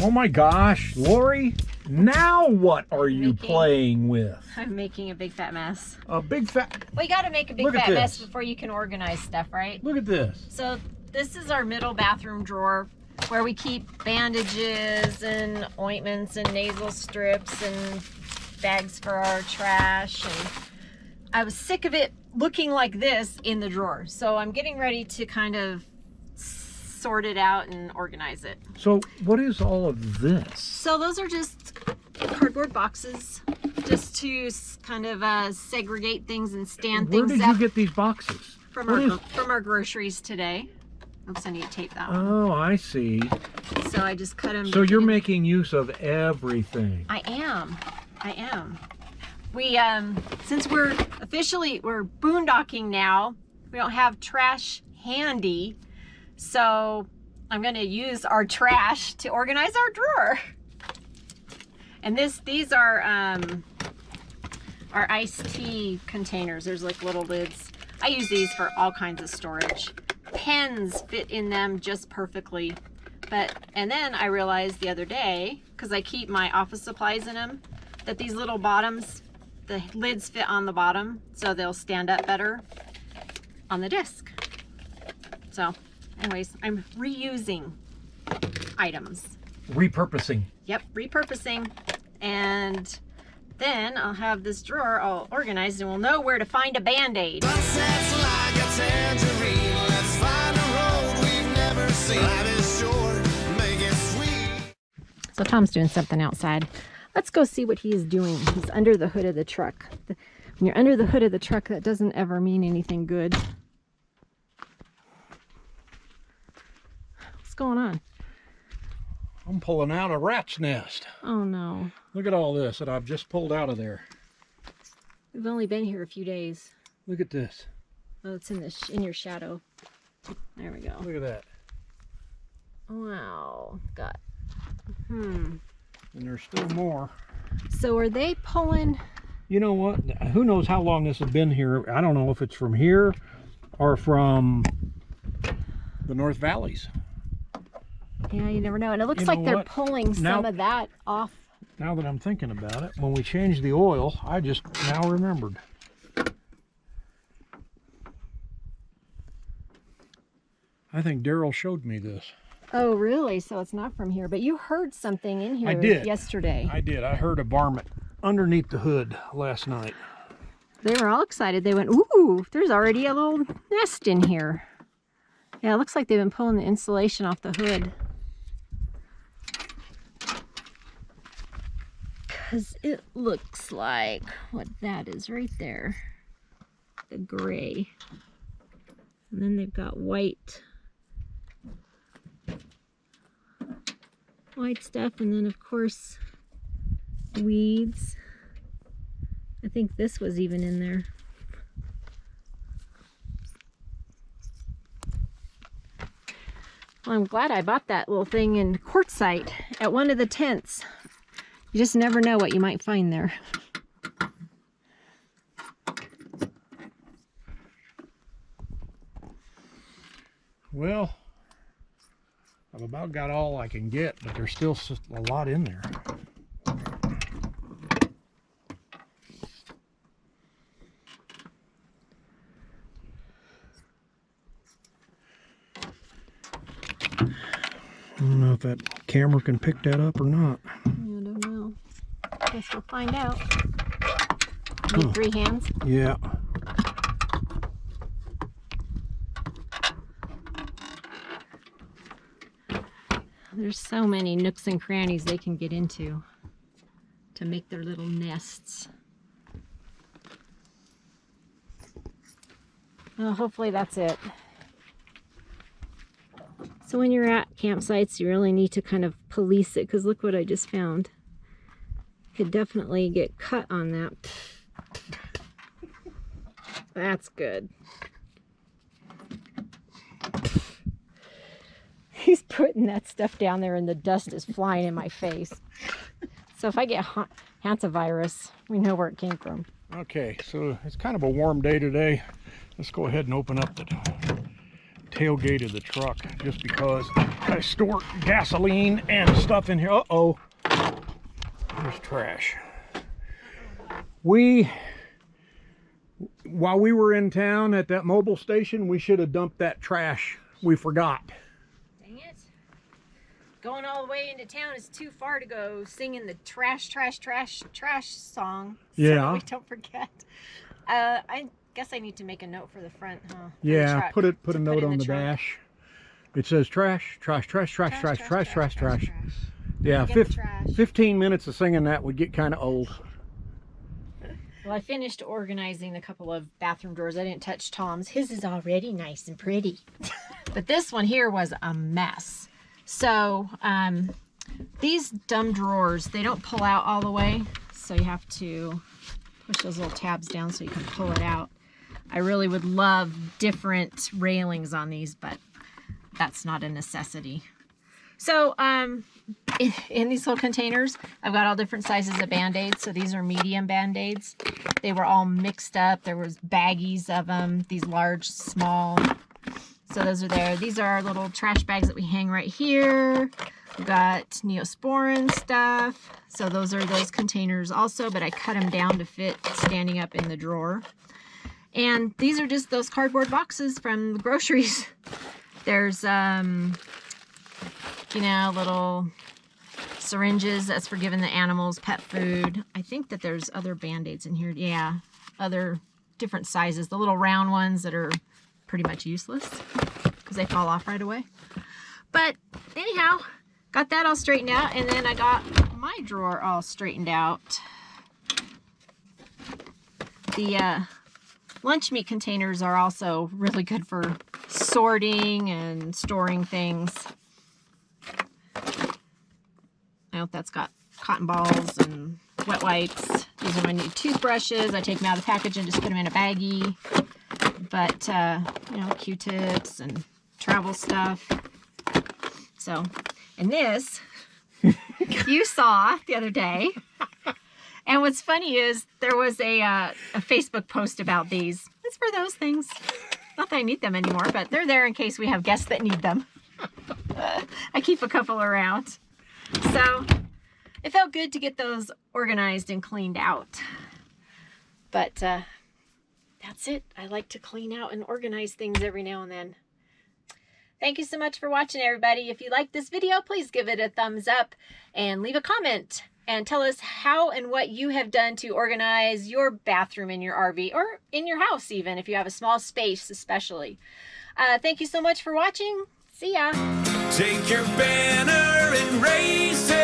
Oh my gosh, Lori, now what are you playing with? I'm making a big fat mess. A big fat... Well, you gotta make a big fat mess before you can organize stuff, right? Look at this. So this is our middle bathroom drawer where we keep bandages and ointments and nasal strips and bags for our trash. And I was sick of it looking like this in the drawer. So I'm getting ready to kind of sort it out and organize it. So what is all of this? So those are just cardboard boxes just to kind of segregate things and stand things up. Where did you get these boxes? From our groceries today. Oops, I need to tape that one. Oh, I see. So I just cut them. So you're making use of everything. I am. We, since we're boondocking now, we don't have trash handy. So I'm going to use our trash to organize our drawer. And these are our iced tea containers. There's like little lids. I use these for all kinds of storage. Pens fit in them just perfectly. And then I realized the other day, because I keep my office supplies in them, that these little bottoms, the lids fit on the bottom, so they'll stand up better on the desk. So anyways, I'm reusing items. Repurposing. Yep, repurposing. And then I'll have this drawer all organized and we'll know where to find a Band-Aid. So Tom's doing something outside. Let's go see what he is doing. He's under the hood of the truck. When you're under the hood of the truck, that doesn't ever mean anything good. What's going on? I'm pulling out a rat's nest. Oh no. Look at all this that I've just pulled out of there. We've only been here a few days. Look at this. Oh, it's in your shadow. There we go. Look at that. Wow. Got. And there's still more. So are they pulling? You know what? Who knows how long this has been here? I don't know if it's from here or from the North Valleys. Yeah, you never know. And it looks like they're pulling some of that off. Now that I'm thinking about it, when we changed the oil, I just now remembered. I think Daryl showed me this. Oh, really? So it's not from here. But you heard something in here yesterday. I did. I heard a varmint underneath the hood last night. They were all excited. They went, ooh, there's already a little nest in here. Yeah, it looks like they've been pulling the insulation off the hood. Because it looks like what that is right there. The gray. And then they've got white stuff, and then of course weeds. I think this was even in there. Well, I'm glad I bought that little thing in quartzite at one of the tents. You just never know what you might find there. Well, I've about got all I can get, but there's still a lot in there. I don't know if that camera can pick that up or not. I don't know. Guess we'll find out. Need 3 hands? Yeah. There's so many nooks and crannies they can get into to make their little nests. Well, hopefully that's it. So when you're at campsites, you really need to kind of police it, because look what I just found. Could definitely get cut on that. That's good. He's putting that stuff down there and the dust is flying in my face. So if I get hantavirus, we know where it came from. Okay, so it's kind of a warm day today. Let's go ahead and open up the tailgate of the truck just because I store gasoline and stuff in here. Uh-oh. There's trash. While we were in town at that mobile station, we should have dumped that trash. We forgot. Dang it. Going all the way into town is too far to go singing the trash song. Yeah. So we don't forget. I guess I need to make a note for the front, huh? Yeah, put a note on the dash. It says trash. Yeah, 15 minutes of singing that would get kind of old. Well, I finished organizing a couple of bathroom drawers. I didn't touch Tom's. His is already nice and pretty. But this one here was a mess. So these dumb drawers, they don't pull out all the way. So you have to push those little tabs down so you can pull it out. I really would love different railings on these, but that's not a necessity. So in these little containers, I've got all different sizes of Band-Aids. So these are medium Band-Aids. They were all mixed up. There was baggies of them, these large, small. So those are there. These are our little trash bags that we hang right here. We've got Neosporin stuff. So those are those containers also, but I cut them down to fit standing up in the drawer. And these are just those cardboard boxes from the groceries. There's, you know, little syringes. That's for giving the animals pet food. I think that there's other Band-Aids in here. Yeah, other different sizes. The little round ones that are pretty much useless because they fall off right away. But anyhow, got that all straightened out. And then I got my drawer all straightened out. The lunch meat containers are also really good for sorting and storing things. I hope that's got cotton balls and wet wipes. These are my new toothbrushes. I take them out of the package and just put them in a baggie. But, you know, Q-tips and travel stuff. So, and this, you saw the other day. And what's funny is there was a Facebook post about these. It's for those things. Not that I need them anymore, but they're there in case we have guests that need them. I keep a couple around. So it felt good to get those organized and cleaned out. But that's it. I like to clean out and organize things every now and then. Thank you so much for watching, everybody. If you like this video, please give it a thumbs up and leave a comment and tell us how and what you have done to organize your bathroom in your RV or in your house even, if you have a small space especially. Thank you so much for watching. See ya. Take your banner and raise it.